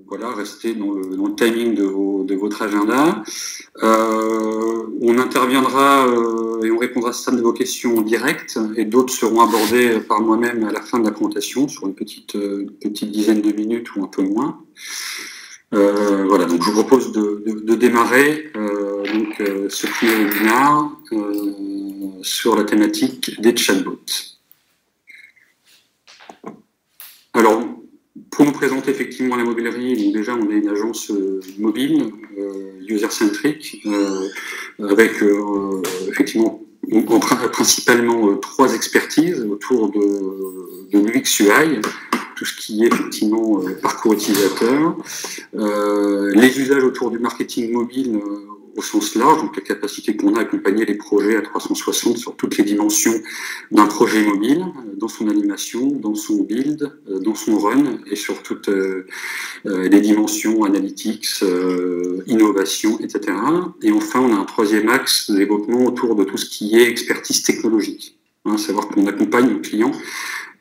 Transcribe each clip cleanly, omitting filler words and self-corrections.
voilà, restez dans le timing de votre agenda. On interviendra et on répondra à certaines de vos questions en direct, et d'autres seront abordées par moi-même à la fin de la présentation, sur une petite dizaine de minutes ou un peu moins. Voilà, donc je vous propose de démarrer ce premier webinaire sur la thématique des chatbots. Alors, pour nous présenter effectivement la mobilerie, donc déjà on est une agence mobile, user-centric, avec effectivement principalement trois expertises autour de l'UX UI, tout ce qui est effectivement parcours utilisateur, les usages autour du marketing mobile au sens large, donc la capacité qu'on a à accompagner les projets à 360 sur toutes les dimensions d'un projet mobile, dans son animation, dans son build, dans son run, et sur toutes les dimensions analytics, innovation, etc. Et enfin, on a un troisième axe de développement autour de tout ce qui est expertise technologique. Savoir qu'on accompagne nos clients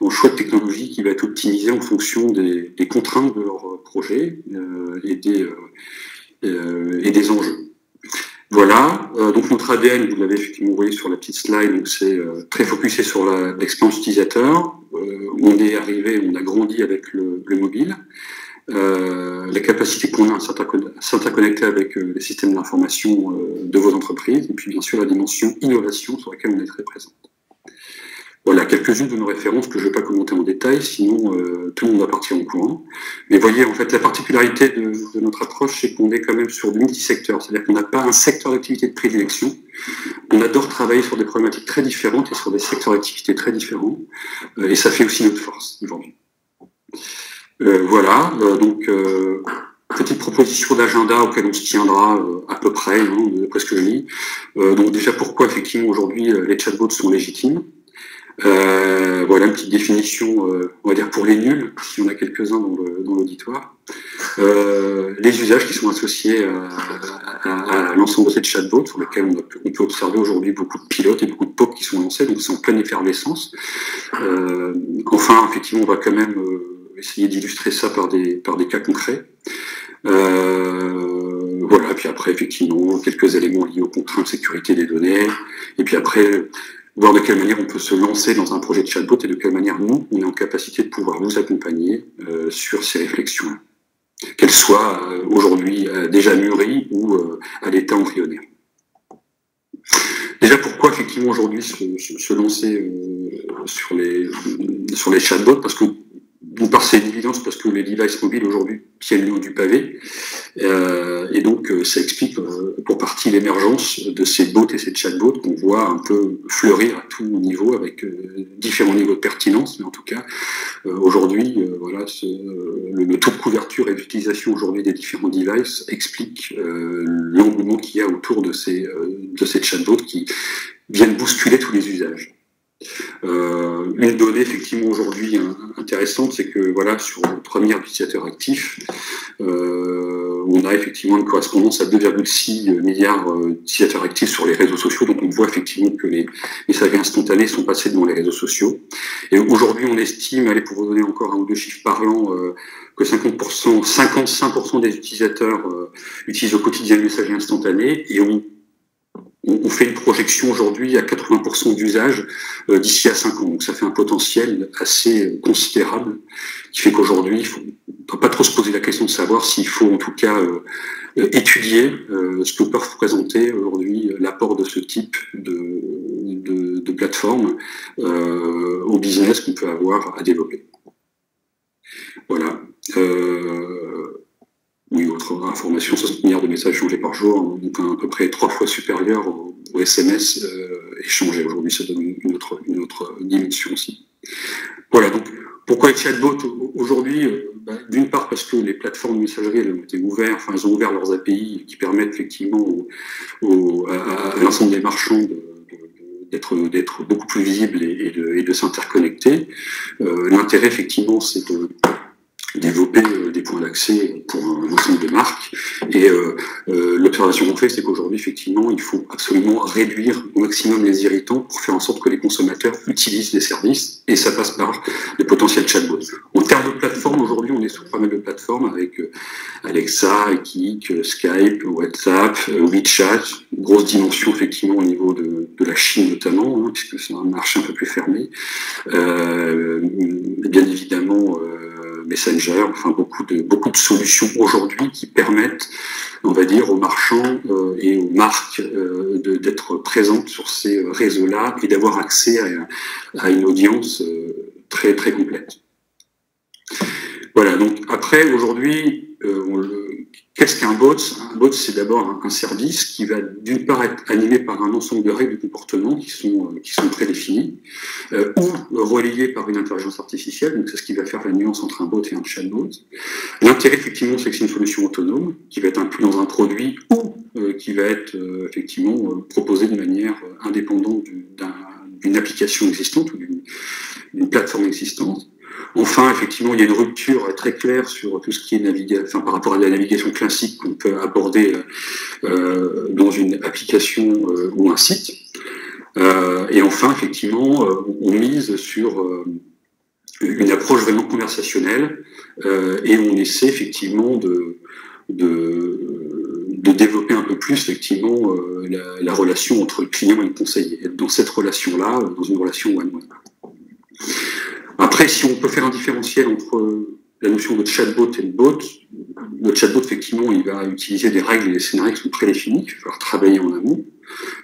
dans le choix de technologie qui va être optimisé en fonction des contraintes de leur projet et des enjeux. Voilà, donc notre ADN, vous l'avez effectivement voyé sur la petite slide, donc c'est très focusé sur l'expérience utilisateur. On a grandi avec le mobile. La capacité qu'on a à s'interconnecter avec les systèmes d'information de vos entreprises, et puis bien sûr la dimension innovation sur laquelle on est très présent. Voilà, quelques-unes de nos références que je ne vais pas commenter en détail, sinon tout le monde va partir en courant. Mais voyez, en fait, la particularité de notre approche, c'est qu'on est quand même sur du multisecteur, c'est-à-dire qu'on n'a pas un secteur d'activité de prédilection. On adore travailler sur des problématiques très différentes et sur des secteurs d'activité très différents, et ça fait aussi notre force aujourd'hui. Voilà, donc petite proposition d'agenda auquel on se tiendra à peu près, d'après ce que je lis. Donc déjà, pourquoi effectivement aujourd'hui les chatbots sont légitimes. Voilà une petite définition, on va dire pour les nuls, si on a quelques-uns dans l'auditoire. Les usages qui sont associés à l'ensemble de ces chatbots, sur lesquels on peut observer aujourd'hui beaucoup de pilotes et beaucoup de POC qui sont lancés, donc c'est en pleine effervescence. Enfin, effectivement, on va quand même essayer d'illustrer ça par des cas concrets. Voilà, puis après, effectivement, quelques éléments liés aux contraintes de sécurité des données, et puis après, voir de quelle manière on peut se lancer dans un projet de chatbot et de quelle manière nous, on est en capacité de pouvoir vous accompagner sur ces réflexions, qu'elles soient aujourd'hui déjà mûries ou à l'état embryonnaire. Déjà, pourquoi effectivement aujourd'hui se lancer sur les chatbots? Parce que d'une part, c'est une évidence parce que les devices mobiles aujourd'hui tiennent le haut du pavé, et donc ça explique pour partie l'émergence de ces bots et ces chatbots qu'on voit un peu fleurir à tout niveau avec différents niveaux de pertinence, mais en tout cas aujourd'hui, voilà, le taux de couverture et d'utilisation aujourd'hui des différents devices explique l'engouement qu'il y a autour de ces chatbots qui viennent bousculer tous les usages. Une donnée effectivement aujourd'hui intéressante, c'est que voilà, sur le premier utilisateur actif, on a effectivement une correspondance à 2,6 milliards d'utilisateurs actifs sur les réseaux sociaux. Donc on voit effectivement que les messageries instantanées sont passées devant les réseaux sociaux. Et aujourd'hui, on estime, allez, pour vous donner encore un ou deux chiffres parlants, que 55% des utilisateurs utilisent au quotidien les messageries instantanées, et on fait une projection aujourd'hui à 80% d'usage d'ici à 5 ans. Donc ça fait un potentiel assez considérable qui fait qu'aujourd'hui, il ne faut pas trop se poser la question de savoir s'il faut en tout cas étudier ce que peuvent représenter aujourd'hui l'apport de ce type de plateforme au business qu'on peut avoir à développer. Voilà. Oui, autre information, 60 milliards de messages échangés par jour, donc à peu près 3 fois supérieur au SMS échangés. Aujourd'hui, ça donne une autre dimension aussi. Voilà, donc pourquoi les chatbots aujourd'hui? D'une part parce que les plateformes de messagerie elles ont été ouvertes, enfin elles ont ouvert leurs API qui permettent effectivement à l'ensemble des marchands d'être beaucoup plus visibles et de s'interconnecter. L'intérêt effectivement c'est de développer des points d'accès pour un ensemble de marques. Et l'observation qu'on fait, c'est qu'aujourd'hui, effectivement, il faut absolument réduire au maximum les irritants pour faire en sorte que les consommateurs utilisent les services, et ça passe par les potentiels chatbots. En termes de plateforme, aujourd'hui, on est sur pas mal de plateformes plateformes avec Alexa, Kik, Skype, WhatsApp, WeChat, une grosse dimension effectivement au niveau de la Chine notamment, hein, puisque c'est un marché un peu plus fermé. Bien évidemment Messenger, enfin beaucoup de solutions aujourd'hui qui permettent, on va dire, aux marchands et aux marques d'être présentes sur ces réseaux-là et d'avoir accès à une audience très très complète. Voilà, donc après, aujourd'hui, qu'est-ce qu'un bot? Un bot, c'est d'abord un service qui va d'une part être animé par un ensemble de règles de comportement qui sont prédéfinies, ou relayées par une intelligence artificielle, donc c'est ce qui va faire la nuance entre un bot et un chatbot. L'intérêt, effectivement, c'est que c'est une solution autonome qui va être inclue dans un produit ou qui va être effectivement proposée de manière indépendante d'une application existante ou d'une plateforme existante. Enfin, effectivement, il y a une rupture très claire sur tout ce qui est par rapport à la navigation classique qu'on peut aborder dans une application ou un site. Et enfin, effectivement, on mise sur une approche vraiment conversationnelle et on essaie effectivement de développer un peu plus effectivement la relation entre le client et le conseiller. Et dans cette relation-là, dans une relation one-one. Après, si on peut faire un différentiel entre la notion de chatbot et de bot, le chatbot, effectivement, il va utiliser des règles et des scénarios qui sont prédéfinis, qu'il va falloir travailler en amont.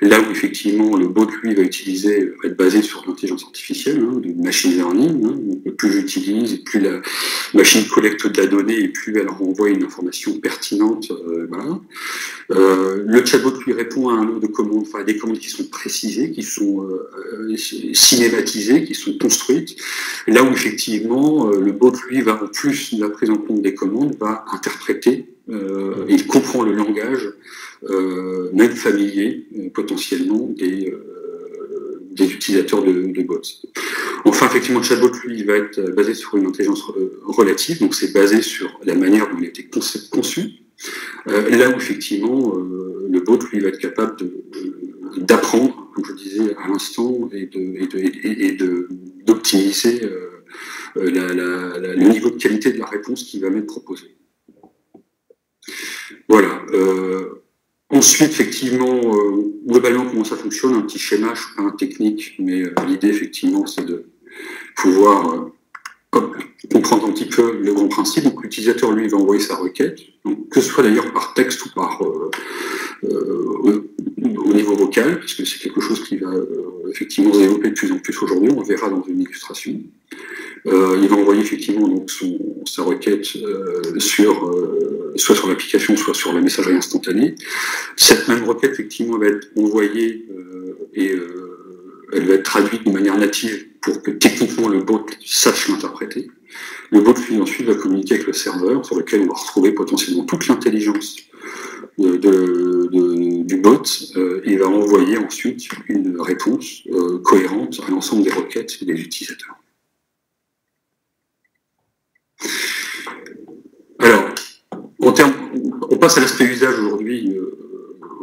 Là où, effectivement, le bot, lui, va être basé sur l'intelligence artificielle, hein, du machine learning. Hein. Donc, plus j'utilise, plus la machine collecte de la donnée et plus elle renvoie une information pertinente. Voilà. Le chatbot lui répond à un lot de commandes, enfin des commandes qui sont précisées, qui sont cinématisées, qui sont construites. Là où effectivement le bot lui va en plus de la prise en compte des commandes, va interpréter, il comprend le langage, même familier, potentiellement des utilisateurs de bots. Enfin, effectivement, le chatbot, lui, il va être basé sur une intelligence relative, donc c'est basé sur la manière dont il a été conçu. Là où effectivement le bot lui va être capable d'apprendre, comme je disais à l'instant, et d'optimiser le niveau de qualité de la réponse qu'il va m'être proposée. Voilà. Ensuite, effectivement, globalement, comment ça fonctionne? Un petit schéma, je ne suis pas un technique, mais l'idée, effectivement, c'est de pouvoir comprendre un petit peu le grand principe. Donc l'utilisateur, lui, va envoyer sa requête, donc, que ce soit d'ailleurs par texte ou au niveau vocal, parce que c'est quelque chose qui va effectivement se développer de plus en plus aujourd'hui, on le verra dans une illustration. Il va envoyer effectivement donc sa requête soit sur l'application, soit sur la messagerie instantanée. Cette même requête, effectivement, va être envoyée et elle va être traduite de manière native pour que techniquement le bot sache l'interpréter. Le bot, lui, ensuite, va communiquer avec le serveur sur lequel on va retrouver potentiellement toute l'intelligence du bot et va envoyer ensuite une réponse cohérente à l'ensemble des requêtes des utilisateurs. Alors, on passe à l'aspect usage aujourd'hui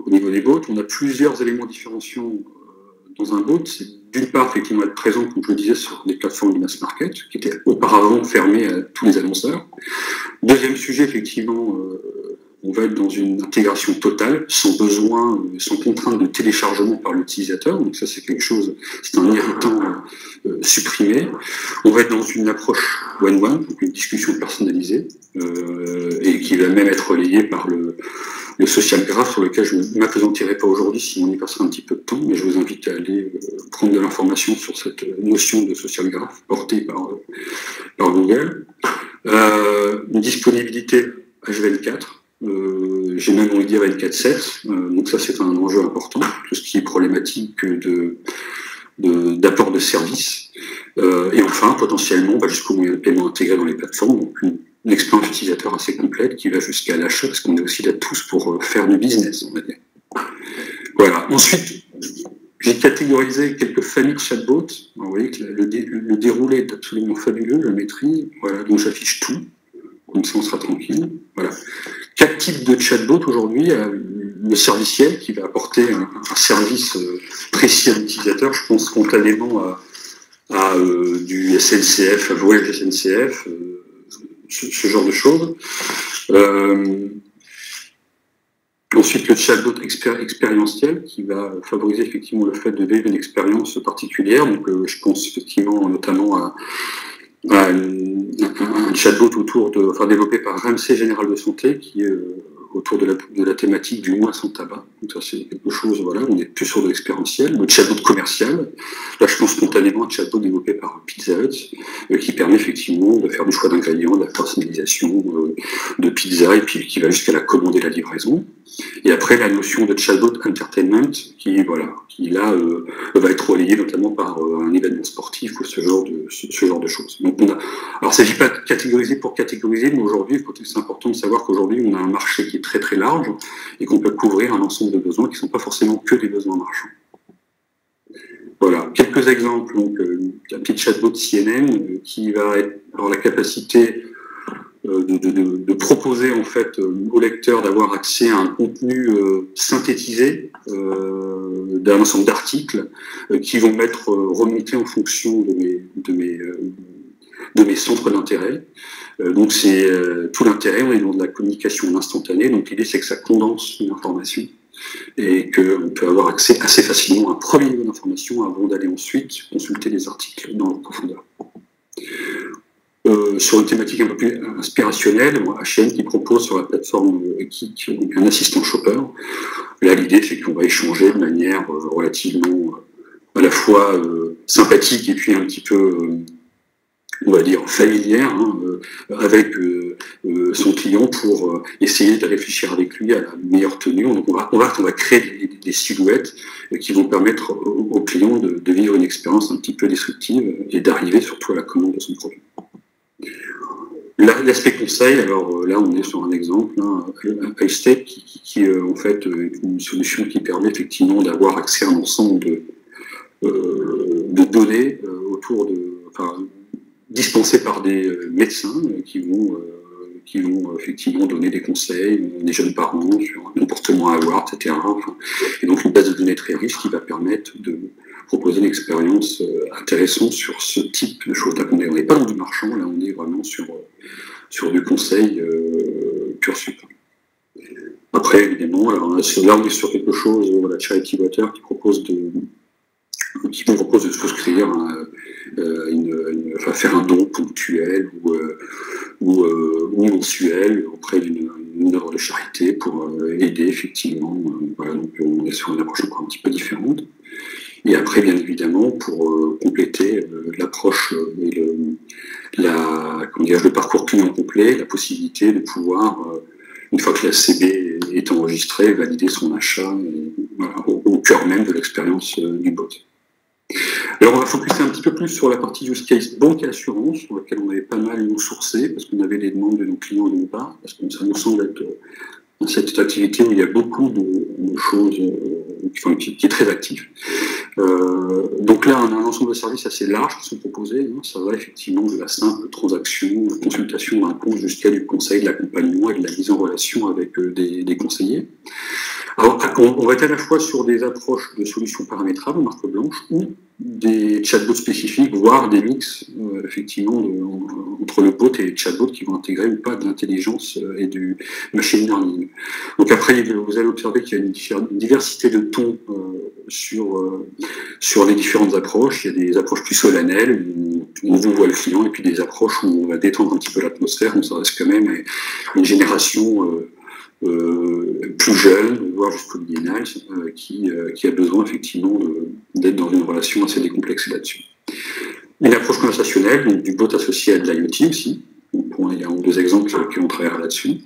au niveau des bots. On a plusieurs éléments différenciants dans un bot. C'est d'une part, effectivement, être présent, comme je le disais, sur des plateformes de mass market, qui étaient auparavant fermées à tous les annonceurs. Deuxième sujet, effectivement, on va être dans une intégration totale, sans besoin, sans contrainte de téléchargement par l'utilisateur. Donc ça, c'est quelque chose, c'est un irritant supprimé. On va être dans une approche one-one, donc une discussion personnalisée, et qui va même être relayée par le social graph, sur lequel je ne m'appesantirai pas aujourd'hui, si on y passera un petit peu de temps, mais je vous invite à aller prendre de l'information sur cette notion de social graph portée par Google. Une disponibilité H24, j'ai même envie de dire 24/7, donc ça c'est un enjeu important, tout ce qui est problématique d'apport de services, et enfin potentiellement jusqu'au moyen de paiement intégré dans les plateformes, donc une expérience utilisateur assez complète qui va jusqu'à l'achat, parce qu'on est aussi là tous pour faire du business, on va dire. Voilà. Ensuite, j'ai catégorisé quelques familles de chatbots. Vous voyez que le déroulé est absolument fabuleux, je le maîtrise. Voilà, donc j'affiche tout, comme ça on sera tranquille. Voilà. 4 types de chatbots aujourd'hui. Le serviciel qui va apporter un service précis à l'utilisateur. Je pense spontanément à du SNCF, à Voyage SNCF, ce genre de choses. Ensuite, le chatbot expérientiel qui va favoriser effectivement le fait de vivre une expérience particulière. Donc, je pense effectivement notamment à un chatbot développé par Ramsay Général de Santé qui est autour de la thématique du moins sans tabac. Donc ça c'est quelque chose, voilà, on est plus sur de l'expérientiel. Le chatbot commercial, là je pense spontanément à un chatbot développé par Pizza Hut qui permet effectivement de faire du choix d'ingrédients, de la personnalisation de pizza et puis qui va jusqu'à la commande et la livraison. Et après la notion de chatbot entertainment qui là va être relayé notamment par un événement sportif ou ce genre de choses. Donc alors il ne s'agit pas de catégoriser pour catégoriser, mais aujourd'hui c'est important de savoir qu'aujourd'hui on a un marché qui est très très large et qu'on peut couvrir un ensemble de besoins qui ne sont pas forcément que des besoins marchands. Voilà, quelques exemples. Donc un petit chatbot CNN qui va avoir la capacité de proposer en fait au lecteur d'avoir accès à un contenu synthétisé d'un ensemble d'articles qui vont m'être remontés en fonction de mes centres d'intérêt. Donc c'est tout l'intérêt, on est dans de la communication instantanée, donc l'idée c'est que ça condense l'information et qu'on peut avoir accès assez facilement à un premier niveau d'information avant d'aller ensuite consulter les articles dans leur profondeur. Sur une thématique un peu plus inspirationnelle, H&M qui propose sur la plateforme un assistant shopper. Là, l'idée, c'est qu'on va échanger de manière relativement à la fois sympathique et puis un petit peu, on va dire, familière, avec son client pour essayer de réfléchir avec lui à la meilleure tenue. Donc, on va créer des silhouettes qui vont permettre au client de vivre une expérience un petit peu disruptive et d'arriver surtout à la commande de son produit. L'aspect conseil, alors là on est sur un exemple, iStep qui en fait est une solution qui permet effectivement d'avoir accès à un ensemble de données dispensées par des médecins qui vont effectivement donner des conseils des jeunes parents sur un comportement à avoir, etc. Et donc une base de données très riche qui va permettre de proposer une expérience intéressante sur ce type de choses. Là, on n'est pas dans du marchand, là on est vraiment sur du conseil pur sucre. Après, évidemment, là on est sur quelque chose, la Charity Water qui propose de souscrire faire un don ponctuel ou mensuel auprès d'une œuvre de charité pour aider effectivement. Voilà, donc on est sur une approche encore un petit peu différente. Et après, bien évidemment, pour compléter l'approche et le parcours client complet, la possibilité de pouvoir, une fois que la CB est enregistrée, valider son achat au cœur même de l'expérience du bot. Alors on va focuser un petit peu plus sur la partie use case banque et assurance, sur laquelle on avait pas mal nous sourcé, parce qu'on avait des demandes de nos clients et de nos parts, parce que ça nous semble être dans cette activité où il y a beaucoup de choses qui est très active. Donc là, on a un ensemble de services assez large qui sont proposés. Ça va effectivement de la simple transaction, de consultation d'un compte jusqu'à du conseil, de l'accompagnement et de la mise en relation avec des conseillers. Alors, on va être à la fois sur des approches de solutions paramétrables, marque blanche, ou des chatbots spécifiques, voire des mix, effectivement, entre le bot et les chatbots qui vont intégrer ou pas de l'intelligence et du machine learning. Donc après, vous allez observer qu'il y a une diversité de tons sur les différentes approches. Il y a des approches plus solennelles, où on vous voit le client, et puis des approches où on va détendre un petit peu l'atmosphère, mais ça reste quand même une génération plus jeune, voire jusqu'au millénaire, qui a besoin effectivement d'être dans une relation assez décomplexée là-dessus. Une approche conversationnelle, donc du bot associé à de l'IoT aussi. Il y a deux exemples qui vont travailler là-dessus.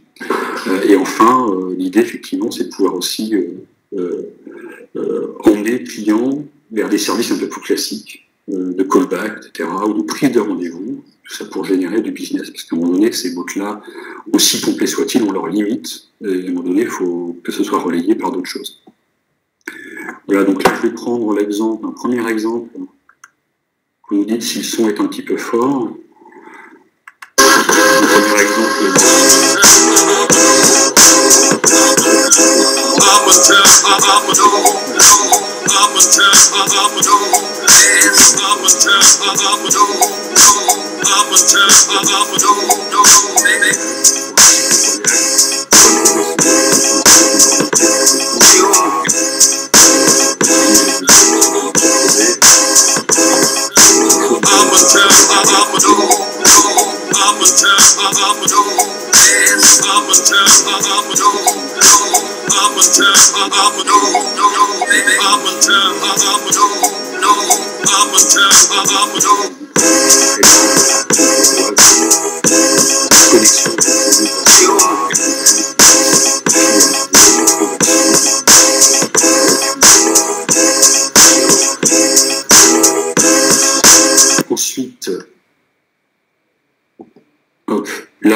Et enfin, l'idée effectivement, c'est de pouvoir aussi emmener le client vers des services un peu plus classiques, de callback, etc., ou de prise de rendez-vous, tout ça pour générer du business. Parce qu'à un moment donné, ces bots-là, aussi complets soient-ils, ont leurs limites, et à un moment donné, il faut que ce soit relayé par d'autres choses. Voilà, donc là, je vais prendre l'exemple, un premier exemple. Vous nous dites si le son est un petit peu fort. Un premier exemple.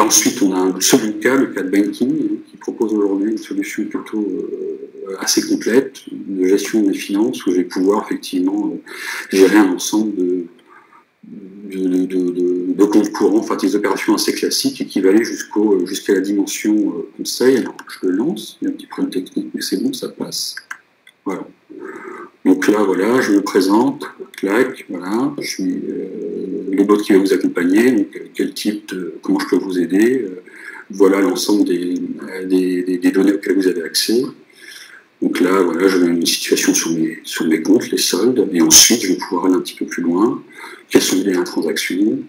Ensuite, on a un second cas, le cas de banking, qui propose aujourd'hui une solution plutôt assez complète de gestion des finances, où je vais pouvoir effectivement gérer un ensemble de comptes courants, enfin des opérations assez classiques et qui va aller jusqu'à la dimension conseil. Alors, je le lance, il y a un petit problème technique, mais c'est bon, ça passe. Voilà. Donc là, voilà, je me présente, clac, voilà, je suis le bot qui va vous accompagner, donc quel type comment je peux vous aider, voilà l'ensemble des données auxquelles vous avez accès. Donc là, voilà, je mets une situation sur mes comptes, les soldes, et ensuite je vais pouvoir aller un petit peu plus loin. Quelles sont les dernières transactions,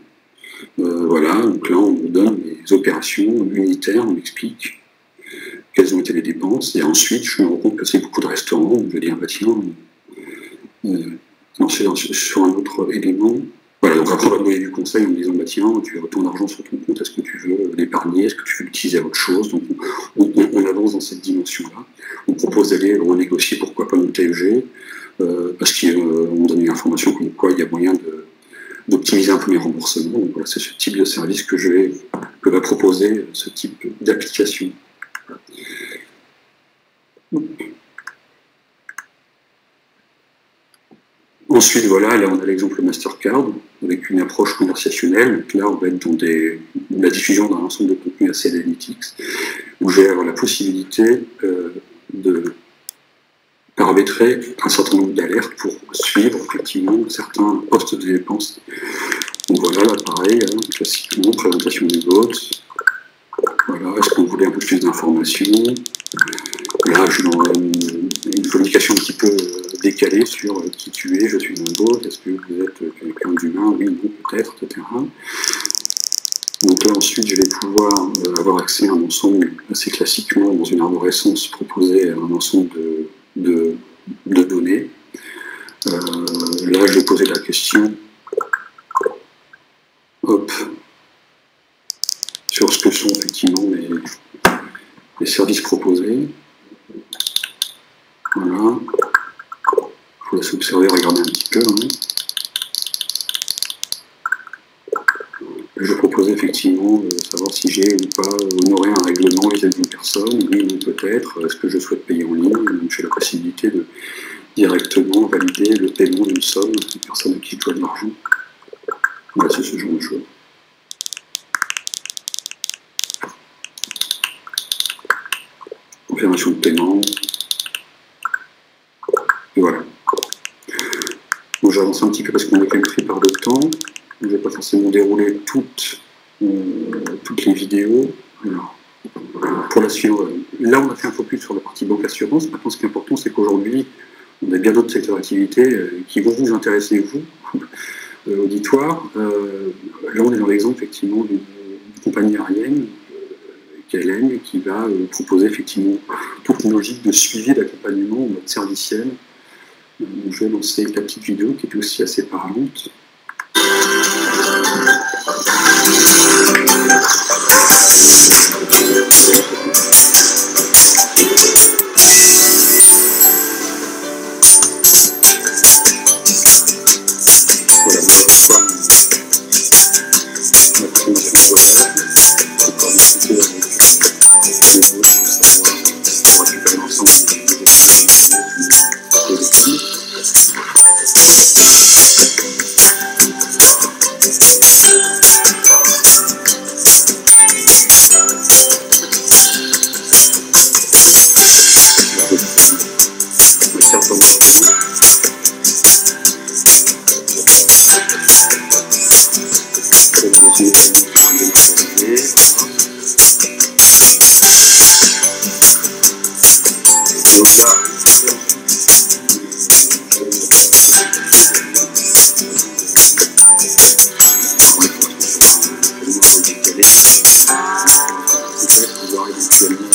voilà, donc là on me donne les opérations unitaires, on m'explique quelles ont été les dépenses, et ensuite je me rends compte que c'est beaucoup de restaurants, donc je vais dire, bah tiens, sur un autre élément. Voilà, donc après on va me donner du conseil en me disant, bah tiens, tu as autant d'argent sur ton compte, est-ce que tu veux l'épargner, est-ce que tu veux l'utiliser à autre chose? Donc on avance dans cette dimension-là. On propose d'aller renégocier, pourquoi pas, notre TEG, parce qu'on donne une information comme quoi il y a moyen d'optimiser un premier remboursement. Donc voilà, c'est ce type de service que va proposer ce type d'application. Ensuite, voilà, là on a l'exemple Mastercard, avec une approche conversationnelle. Donc là, on va être dans la diffusion d'un ensemble de contenus assez analytics, où j'ai la possibilité de paramétrer un certain nombre d'alertes pour suivre effectivement certains postes de dépenses. Donc voilà, là pareil, hein, classiquement, présentation des bots. Voilà, est-ce que vous voulez un peu plus d'informations? Là, je dans une communication un petit peu décalée sur qui tu es, je suis un bot, est-ce que vous êtes quelqu'un d'humain, oui, non, peut-être, etc. Donc là, ensuite, je vais pouvoir avoir accès à un ensemble, assez classiquement, dans une arborescence proposée, à un ensemble de données. Là, je vais poser la question, hop, sur ce que sont effectivement les services proposés. Voilà. Je vous laisse observer, regarder un petit peu. Hein. Je proposais effectivement de savoir si j'ai ou pas honoré un règlement vis-à-vis d'une personne, oui ou peut-être, est-ce que je souhaite payer en ligne, donc j'ai la possibilité de directement valider le paiement d'une somme à une personne à qui je dois de l'argent. Voilà, c'est ce genre de choses. Confirmation de paiement. Et voilà. Donc j'avance un petit peu parce qu'on est quand même pris par le temps. Je ne vais pas forcément dérouler toutes les vidéos. Alors, pour la suivre, là on a fait un focus sur la partie banque assurance. Maintenant ce qui est important, c'est qu'aujourd'hui, on a bien d'autres secteurs d'activité qui vont vous intéresser, vous, auditoire. Là on est dans l'exemple effectivement d'une compagnie aérienne, KLM, qui va proposer effectivement toute une logique de suivi d'accompagnement en mode serviciel. Je vais lancer la petite vidéo qui est aussi assez parlante. pouvoir éventuellement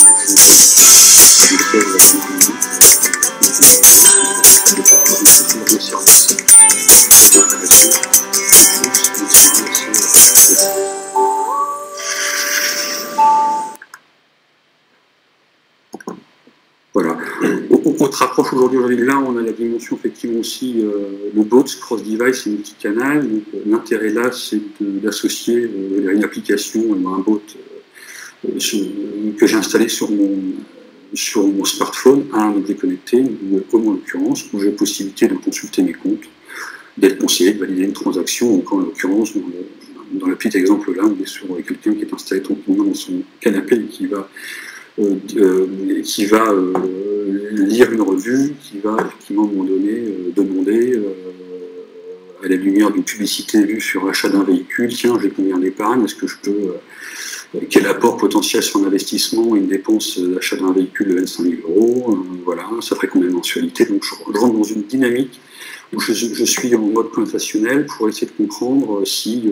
voilà. Autre approche aujourd'hui, là on a la dimension effectivement aussi le bot, cross-device et multicanal. L'intérêt là c'est d'associer une application, un bot que j'ai installé sur mon smartphone à un objet connecté, comme en l'occurrence, où j'ai la possibilité de consulter mes comptes, d'être conseillé, de valider une transaction, donc en l'occurrence, dans le petit exemple là, on est sur quelqu'un qui est installé tranquillement dans son canapé et qui va lire une revue, qui va effectivement à un moment donné demander à la lumière d'une publicité vue sur l'achat d'un véhicule, tiens, j'ai combien d'épargne, est-ce que je peux quel apport potentiel sur l'investissement, une dépense d'achat d'un véhicule de 25 000 €, voilà, ça ferait combien de mensualités. Donc je rentre dans une dynamique où je suis en mode conversationnel pour essayer de comprendre si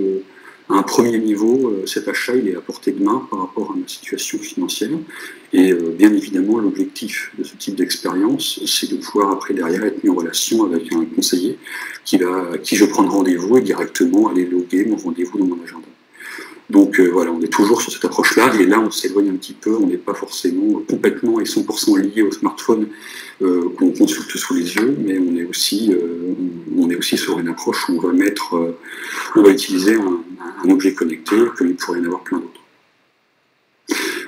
à un premier niveau, cet achat il est à portée de main par rapport à ma situation financière. Et bien évidemment, l'objectif de ce type d'expérience, c'est de pouvoir après derrière être mis en relation avec un conseiller à qui je prends rendez-vous et directement aller loguer mon rendez-vous dans mon agenda. Donc voilà, on est toujours sur cette approche-là, et là on s'éloigne un petit peu, on n'est pas forcément complètement et 100% lié au smartphone qu'on consulte sous les yeux, mais on est aussi sur une approche où on va utiliser un objet connecté, comme il pourrait y en avoir plein d'autres.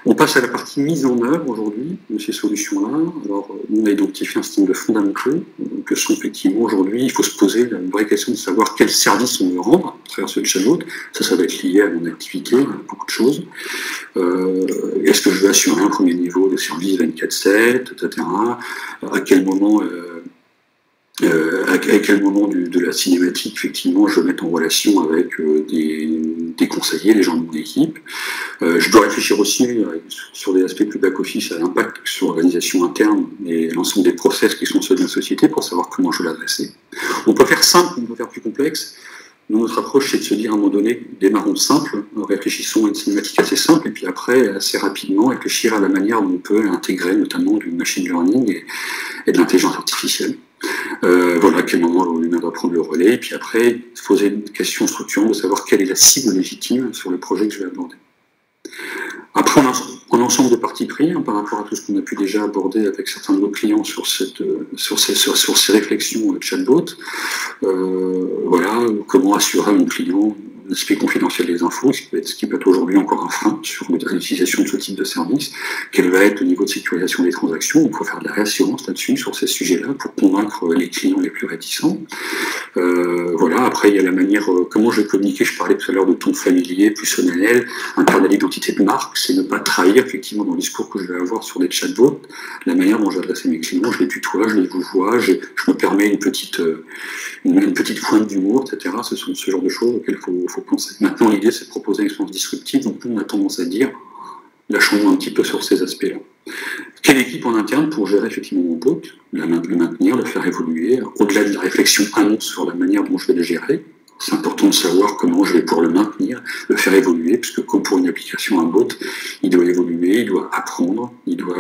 On passe à la partie mise en œuvre aujourd'hui de ces solutions-là. Alors, on a identifié un certain nombre de fondamentaux que sont effectivement aujourd'hui, il faut se poser la vraie question de savoir quel service on veut rendre à travers ce chatbot. Ça va être lié à mon activité, à beaucoup de choses. Est-ce que je veux assurer un premier niveau de service 24/7, etc. À quel moment de la cinématique, effectivement, je vais mettre en relation avec des conseillers, les gens de mon équipe. Je dois réfléchir aussi sur des aspects plus back-office à l'impact sur l'organisation interne et l'ensemble des process qui sont ceux de la société pour savoir comment je vais l'adresser. On peut faire simple, on peut faire plus complexe. Nous, notre approche, c'est de se dire à un moment donné, démarrons simple, réfléchissons à une cinématique assez simple, et puis après, assez rapidement, réfléchir à la manière dont on peut intégrer notamment du machine learning et de l'intelligence artificielle. Voilà, à quel moment l'humain doit prendre le relais, et puis après, se poser une question structurante de savoir quelle est la cible légitime sur le projet que je vais aborder. Après, on a un ensemble de parties pris par rapport à tout ce qu'on a pu déjà aborder avec certains de nos clients sur ces réflexions chatbot. Voilà, comment assurer à mon client l'aspect confidentiel des infos, ce qui peut être aujourd'hui encore un frein sur l'utilisation de ce type de service. Quel va être le niveau de sécurisation des transactions? Il faut faire de la réassurance là-dessus, sur ces sujets-là, pour convaincre les clients les plus réticents. Voilà, après il y a la manière, comment je vais communiquer, je parlais tout à l'heure de ton familier, plus solennel, incarner l'identité de marque, c'est ne pas trahir effectivement dans le discours que je vais avoir sur des chatbots, la manière dont j'adresse mes clients, je les tutoie, je les vouvoie, je me permets une petite pointe d'humour, etc. Ce sont ce genre de choses auxquelles il faut penser. Maintenant, l'idée, c'est de proposer une expérience disruptive, donc on a tendance à dire, lâchons-nous un petit peu sur ces aspects-là. Quelle équipe en interne pour gérer effectivement mon bot, le maintenir, le faire évoluer, au-delà de la réflexion annonce sur la manière dont je vais le gérer. C'est important de savoir comment je vais pouvoir le maintenir, le faire évoluer, puisque comme pour une application, un bot, il doit évoluer, il doit apprendre, il doit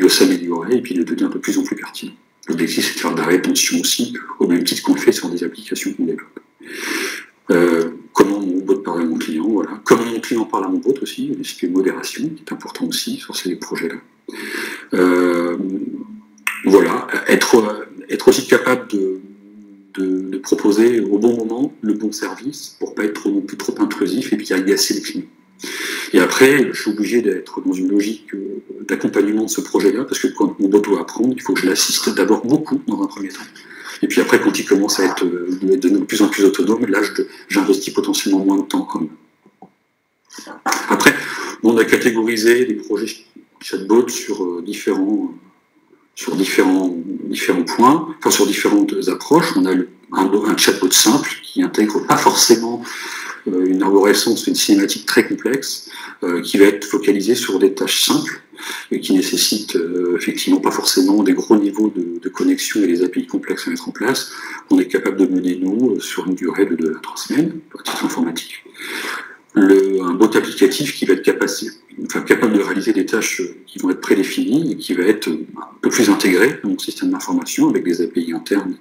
s'améliorer, et puis il devient de plus en plus pertinent. L'objectif, c'est de faire de la rétention aussi, au même titre qu'on le fait sur des applications qu'on développe. Comment mon bot parle à mon client, voilà. Comment mon client parle à mon bot aussi, l'aspect modération, qui est important aussi sur ces projets-là. Voilà, être aussi capable de proposer au bon moment le bon service pour pas être non plus trop intrusif et puis agacer les clients. Et après, je suis obligé d'être dans une logique d'accompagnement de ce projet-là, parce que quand mon bot doit apprendre, il faut que je l'assiste d'abord beaucoup dans un premier temps. Et puis après, quand il commence à être de plus en plus autonome, là, j'investis potentiellement moins de temps quand même. Après, on a catégorisé les projets chatbot sur différents points, enfin sur différentes approches. On a un chatbot simple qui intègre pas forcément une arborescence, une cinématique très complexe, qui va être focalisée sur des tâches simples et qui nécessitent effectivement pas forcément des gros niveaux de connexion et des API complexes à mettre en place. On est capable de mener, nous, sur une durée de 2 à 3 semaines, pour titre informatique. Un collectif qui va être capable de réaliser des tâches qui vont être prédéfinies et qui va être un peu plus intégré dans mon système d'information avec des API internes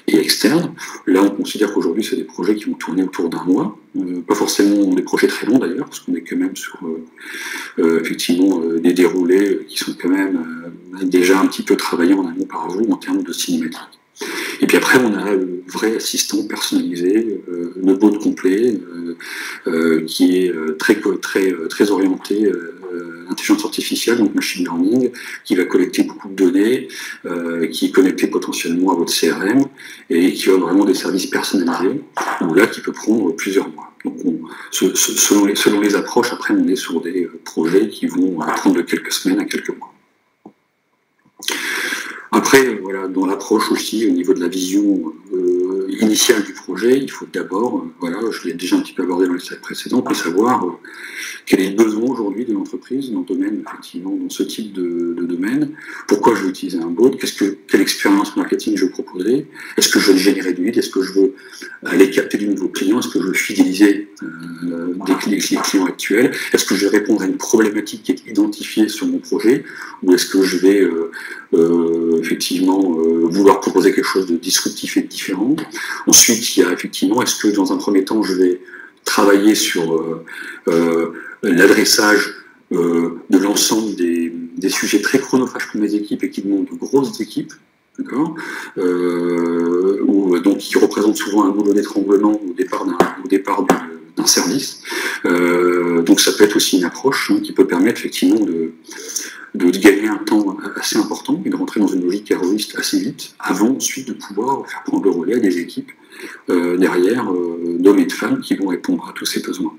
et externes. Là, on considère qu'aujourd'hui, c'est des projets qui vont tourner autour d'un mois, pas forcément des projets très longs d'ailleurs, parce qu'on est quand même sur effectivement des déroulés qui sont quand même déjà un petit peu travaillés en amont par vous en termes de cinématique. Et puis après, on a le vrai assistant personnalisé, le bot complet, qui est très orienté intelligence artificielle, donc machine learning, qui va collecter beaucoup de données, qui est connecté potentiellement à votre CRM, et qui a vraiment des services personnalisés, ou là, qui peut prendre plusieurs mois. Donc, selon les approches, après, on est sur des projets qui vont prendre de quelques semaines à quelques mois. Après, voilà, dans l'approche aussi, au niveau de la vision initiale du projet, il faut d'abord, voilà, je l'ai déjà un petit peu abordé dans les slides précédents, savoir quel est le besoin aujourd'hui de l'entreprise dans le domaine, effectivement, dans ce type de domaine. Pourquoi je veux utiliser un bot? Quelle expérience marketing je veux proposer? Est-ce que je veux générer du lead? Est-ce que je veux aller capter de nouveaux clients? Est-ce que je veux fidéliser des clients actuels? Est-ce que je vais répondre à une problématique qui est identifiée sur mon projet? Ou est-ce que je vais effectivement vouloir proposer quelque chose de disruptif et de différent? Ensuite, il y a effectivement, est-ce que dans un premier temps, je vais travailler sur l'adressage de l'ensemble des sujets très chronophages pour mes équipes et qui demandent de grosses équipes, d'accord, donc qui représentent souvent un goulot d'étranglement au départ d'un service. Donc ça peut être aussi une approche qui peut permettre effectivement de gagner un temps assez important et de rentrer dans une logique héroïste assez vite, avant ensuite de pouvoir faire prendre le relais à des équipes derrière d'hommes et de femmes qui vont répondre à tous ces besoins.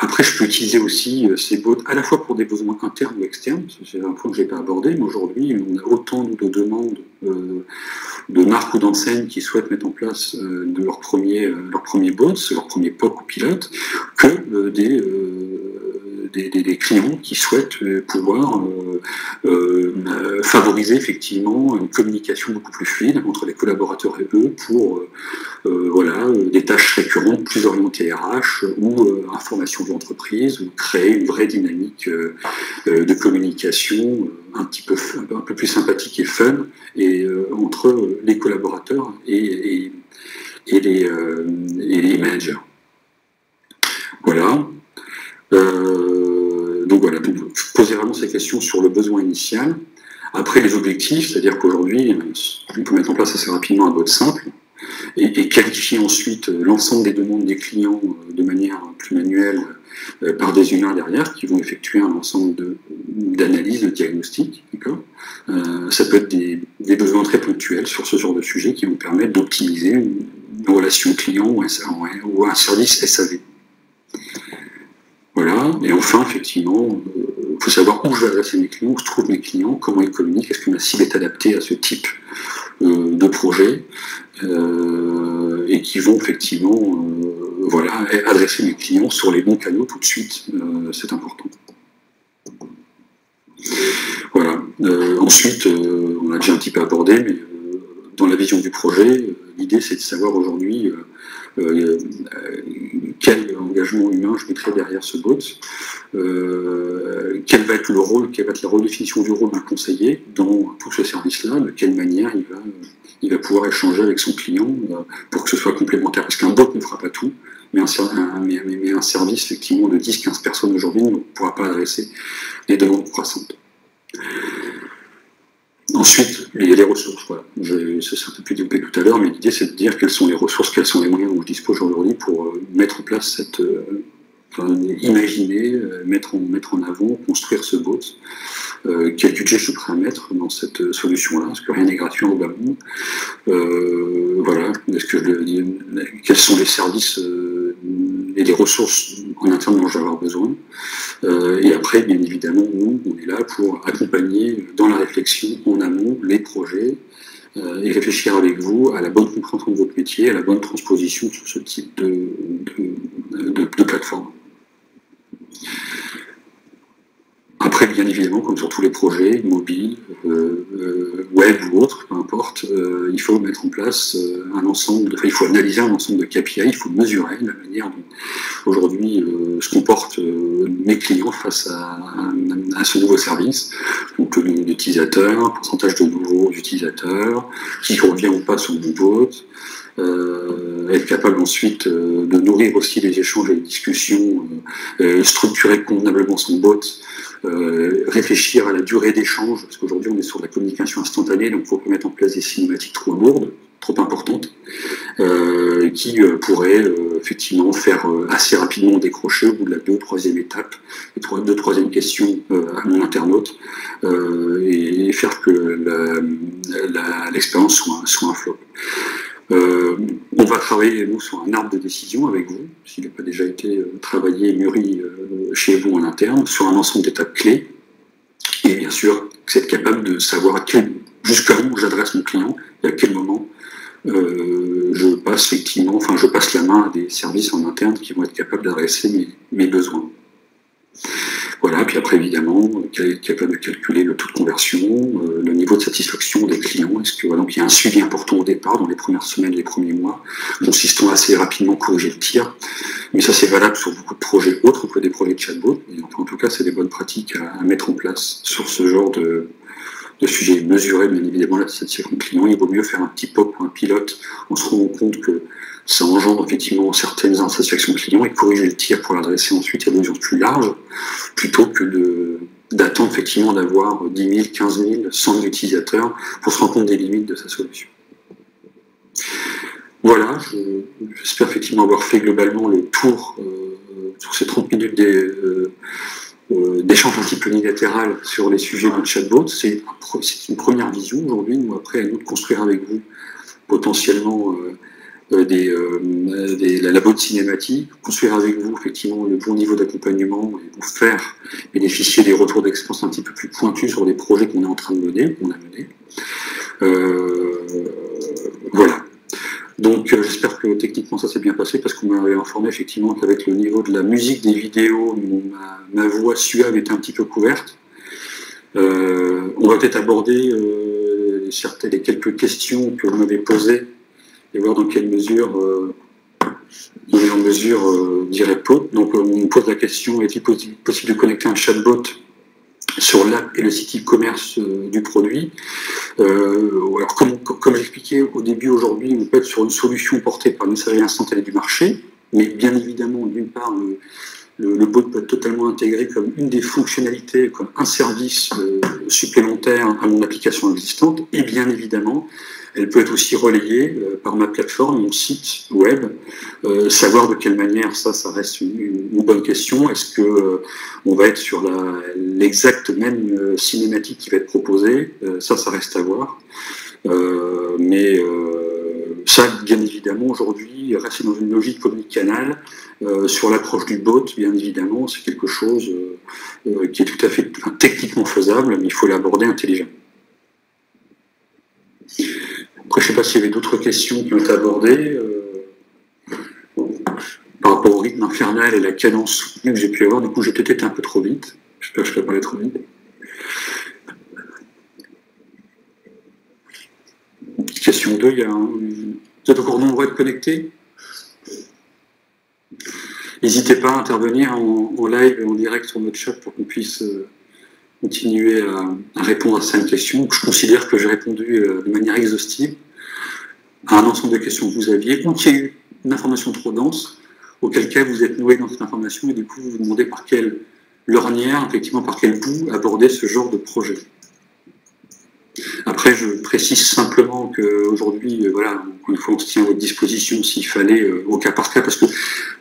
Après, je peux utiliser aussi ces bots à la fois pour des besoins internes ou externes, c'est un point que je n'ai pas abordé, mais aujourd'hui, on a autant de demandes de marques ou d'enseignes qui souhaitent mettre en place de leur premier bots, leur premier POC ou pilote, que des clients qui souhaitent pouvoir favoriser effectivement une communication beaucoup plus fluide entre les collaborateurs et eux pour des tâches récurrentes plus orientées RH ou information de l'entreprise, ou créer une vraie dynamique de communication un peu plus sympathique et fun entre les collaborateurs et les managers. Voilà. Donc poser vraiment ces questions sur le besoin initial. Après, les objectifs, c'est-à-dire qu'aujourd'hui, on peut mettre en place assez rapidement un bot simple et qualifier ensuite l'ensemble des demandes des clients de manière plus manuelle par des humains derrière qui vont effectuer un ensemble d'analyses, de diagnostics. Ça peut être des besoins très ponctuels sur ce genre de sujet qui vont permettre d'optimiser une relation client ou un service SAV. Voilà, et enfin, effectivement, il faut savoir où je vais adresser mes clients, où se trouvent mes clients, comment ils communiquent, est-ce que ma cible est adaptée à ce type de projet, et qui vont effectivement adresser mes clients sur les bons canaux tout de suite, c'est important. Voilà. Ensuite, on a déjà un petit peu abordé, mais dans la vision du projet, l'idée c'est de savoir aujourd'hui quel engagement humain je mettrai derrière ce bot, quel va être la redéfinition du rôle du conseiller dans tout ce service-là, de quelle manière il va pouvoir échanger avec son client pour que ce soit complémentaire, parce qu'un bot ne fera pas tout, mais un service effectivement de 10-15 personnes aujourd'hui ne pourra pas adresser les demandes croissantes. Ensuite, il y a les ressources. Voilà. C'est un peu plus développé tout à l'heure, mais l'idée c'est de dire quelles sont les ressources, quels sont les moyens dont je dispose aujourd'hui pour mettre en place imaginer, mettre en avant, construire ce bot. Quel budget je suis prêt à mettre dans cette solution-là, parce que rien n'est gratuit en bas monde. Quels sont les services et les ressources en interne dont je vais avoir besoin. Et après, bien évidemment, nous, on est là pour accompagner dans la réflexion en amont les projets et réfléchir avec vous à la bonne compréhension de votre métier, à la bonne transposition sur ce type de plateforme. Après, bien évidemment, comme sur tous les projets, mobiles, web ou autres, peu importe, il faut mettre en place un ensemble, il faut analyser un ensemble de KPI, il faut mesurer la manière dont aujourd'hui se comportent mes clients face à ce nouveau service. Donc le nombre d'utilisateurs, pourcentage de nouveaux utilisateurs, qui revient ou pas sur mon bot, être capable ensuite de nourrir aussi les échanges et les discussions, structurer convenablement son bot, réfléchir à la durée d'échange, parce qu'aujourd'hui on est sur la communication instantanée, donc il faut mettre en place des cinématiques trop lourdes, trop importantes, qui pourraient effectivement faire assez rapidement décrocher au bout de la 2e, 3e étape, 2e, 3e question à mon internaute, et faire que l'expérience soit un flop. On va travailler, nous, sur un arbre de décision avec vous, s'il n'a pas déjà été travaillé et mûri chez vous en interne, sur un ensemble d'étapes clés. Et bien sûr, c'est être capable de savoir jusqu'à où j'adresse mon client et à quel moment je passe la main à des services en interne qui vont être capables d'adresser mes besoins. Voilà, puis après évidemment, capable de calculer le taux de conversion, le niveau de satisfaction des clients. Est-ce que donc il y a un suivi important au départ, dans les premières semaines, les premiers mois, consistant à assez rapidement corriger le tir. Mais ça c'est valable sur beaucoup de projets autres que des projets de chatbot. Et en tout cas, c'est des bonnes pratiques à mettre en place sur ce genre de sujet. Mesurer bien évidemment la satisfaction client. Il vaut mieux faire un petit POC ou un pilote en se rendant compte que ça engendre effectivement certaines insatisfactions clients et corriger le tir pour l'adresser ensuite à une audience plus large, plutôt que d'attendre effectivement d'avoir 10 000, 15 000, 100 000 utilisateurs pour se rendre compte des limites de sa solution. Voilà, j'espère effectivement avoir fait globalement le tour sur ces 30 minutes d'échange un petit peu unilatéral sur les sujets de chatbot. C'est une première vision aujourd'hui. Nous, après, à nous de construire avec vous potentiellement la bonne cinématique, construire avec vous effectivement le bon niveau d'accompagnement et vous faire bénéficier des retours d'expérience un petit peu plus pointus sur les projets qu'on est en train de mener, qu'on a menés. Voilà. Donc j'espère que techniquement ça s'est bien passé parce qu'on m'avait informé effectivement qu'avec le niveau de la musique des vidéos, ma voix suave était un petit peu couverte. On va peut-être aborder les quelques questions que vous m'avez posées et voir dans quelle mesure on est en mesure d'y répondre. Donc on me pose la question, est-il possible de connecter un chatbot sur l'app et le site e-commerce du produit? Alors comme j'expliquais au début, aujourd'hui, on peut être sur une solution portée par une messagerie instantanée du marché, mais bien évidemment, d'une part, le bot peut être totalement intégré comme une des fonctionnalités, comme un service supplémentaire à mon application existante, et bien évidemment, elle peut être aussi relayée par ma plateforme, mon site web. Savoir de quelle manière, ça reste une bonne question. Est-ce que on va être sur l'exacte même cinématique qui va être proposée? Ça reste à voir. Mais ça, bien évidemment, aujourd'hui, rester dans une logique omnicanal, sur l'approche du bot, bien évidemment, c'est quelque chose qui est tout à fait techniquement faisable, mais il faut l'aborder intelligemment. Après, je ne sais pas s'il y avait d'autres questions qui ont été abordées par rapport au rythme infernal et la cadence soutenue que j'ai pu avoir. Du coup, j'ai peut-être été un peu trop vite. J'espère que je ne vais pas aller trop vite. Question 2, vous êtes encore nombreux à être connectés? N'hésitez pas à intervenir en live et en direct sur notre chat pour qu'on puisse continuer à répondre à certaines questions. Je considère que j'ai répondu de manière exhaustive à un ensemble de questions que vous aviez, ou qu'il y a eu une information trop dense, auquel cas vous êtes noué dans cette information et du coup vous vous demandez par quelle lorgnière, effectivement par quel bout aborder ce genre de projet. Après, je précise simplement qu'aujourd'hui, voilà, une fois on se tient à votre disposition s'il fallait, au cas par cas, parce que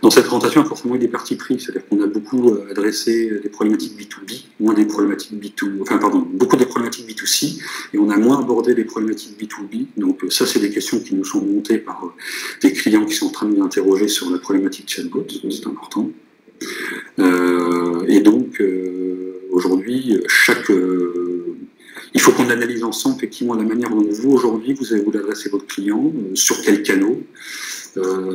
dans cette présentation, il y a forcément eu des parties pris, c'est-à-dire qu'on a beaucoup adressé des problématiques B2B, moins des problématiques beaucoup des problématiques B2C, et on a moins abordé des problématiques B2B. Donc ça, c'est des questions qui nous sont remontées par des clients qui sont en train de nous interroger sur la problématique chatbot, c'est important. Et donc, aujourd'hui, il faut qu'on analyse ensemble effectivement la manière dont vous, aujourd'hui, vous allez vous adresser à votre client, sur quels canaux,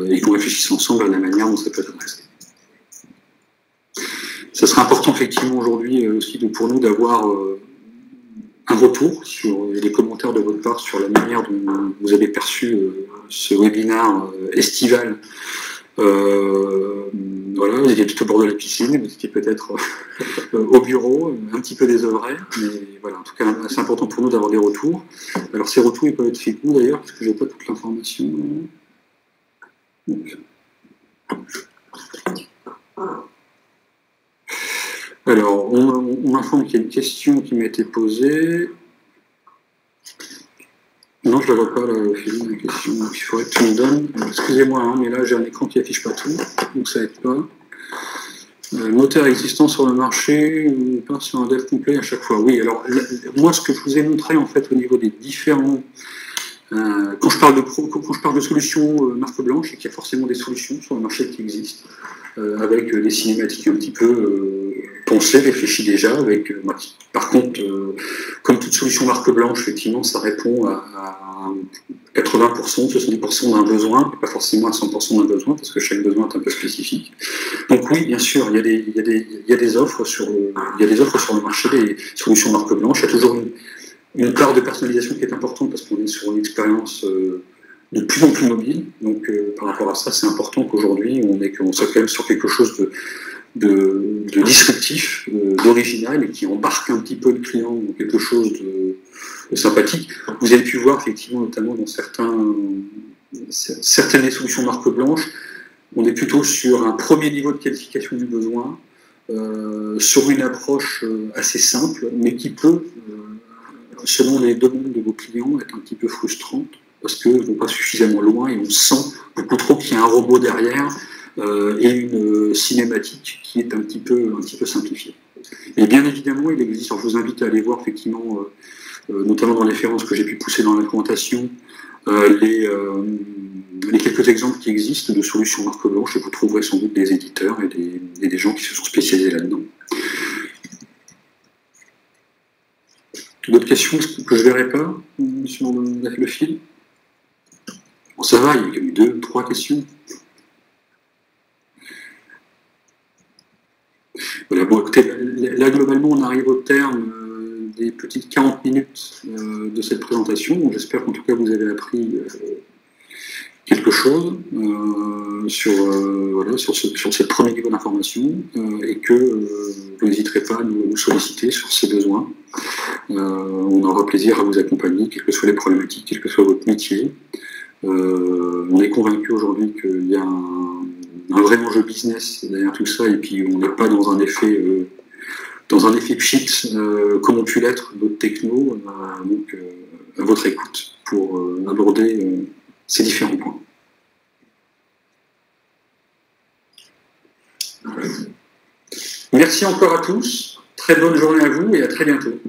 et qu'on réfléchisse ensemble à la manière dont ça peut être adressé. Ça serait important effectivement aujourd'hui aussi pour nous d'avoir un retour sur les commentaires de votre part sur la manière dont vous avez perçu ce webinaire estival. Voilà, vous étiez tout au bord de la piscine, vous étiez peut-être au bureau, un petit peu désœuvré, mais voilà, en tout cas, c'est important pour nous d'avoir des retours. Alors, ces retours, ils peuvent être faits où d'ailleurs, parce que je n'ai pas toute l'information. Alors, on m'informe qu'il y a une question qui m'a été posée. Non, je ne la vois pas, là, Philippe, la question. Il faudrait que tu me donnes. Excusez-moi, hein, mais là, j'ai un écran qui affiche pas tout, donc ça n'aide pas. Moteur existant sur le marché, on part sur un dev complet à chaque fois. Oui, alors, moi, ce que je vous ai montré, en fait, au niveau des différents... quand je parle de solutions marque blanche, et qu'il y a forcément des solutions sur le marché qui existent, avec des cinématiques un petit peu pensées, réfléchies déjà, avec par contre, comme toute solution marque blanche, effectivement, ça répond à 80%, 70% d'un besoin, et pas forcément à 100% d'un besoin, parce que chaque besoin est un peu spécifique. Donc oui, bien sûr, il y a des offres sur le marché, des solutions marque blanche, il y a toujours une part de personnalisation qui est importante parce qu'on est sur une expérience de plus en plus mobile. Donc, par rapport à ça, c'est important qu'aujourd'hui, on soit quand même sur quelque chose de disruptif, d'original et qui embarque un petit peu le client dans quelque chose de sympathique. Vous avez pu voir, effectivement, notamment dans certaines solutions marque blanche, on est plutôt sur un premier niveau de qualification du besoin, sur une approche assez simple, mais qui peut, selon les demandes de vos clients, être un petit peu frustrante, parce qu'ils ne vont pas suffisamment loin et on sent beaucoup trop qu'il y a un robot derrière et une cinématique qui est un petit peu simplifiée. Et bien évidemment, il existe, alors je vous invite à aller voir effectivement, notamment dans les références que j'ai pu pousser dans la présentation, les quelques exemples qui existent de solutions marque blanche, et vous trouverez sans doute des éditeurs et des gens qui se sont spécialisés là-dedans. D'autres questions que je ne verrai pas sur le fil? Bon, ça va, il y a eu 2, 3 questions. Voilà, bon, écoutez, là, globalement, on arrive au terme des petites 40 minutes de cette présentation. J'espère qu'en tout cas, vous avez appris quelque chose sur ces premiers niveaux d'information et que vous n'hésiterez pas à nous solliciter sur ces besoins. On aura plaisir à vous accompagner, quelles que soient les problématiques, quel que soit votre métier. On est convaincu aujourd'hui qu'il y a un vrai enjeu business derrière tout ça, et puis on n'est pas dans un effet pchit comme ont pu l'être d'autres technos, donc à votre écoute pour aborder ces différents points. Merci encore à tous, très bonne journée à vous et à très bientôt.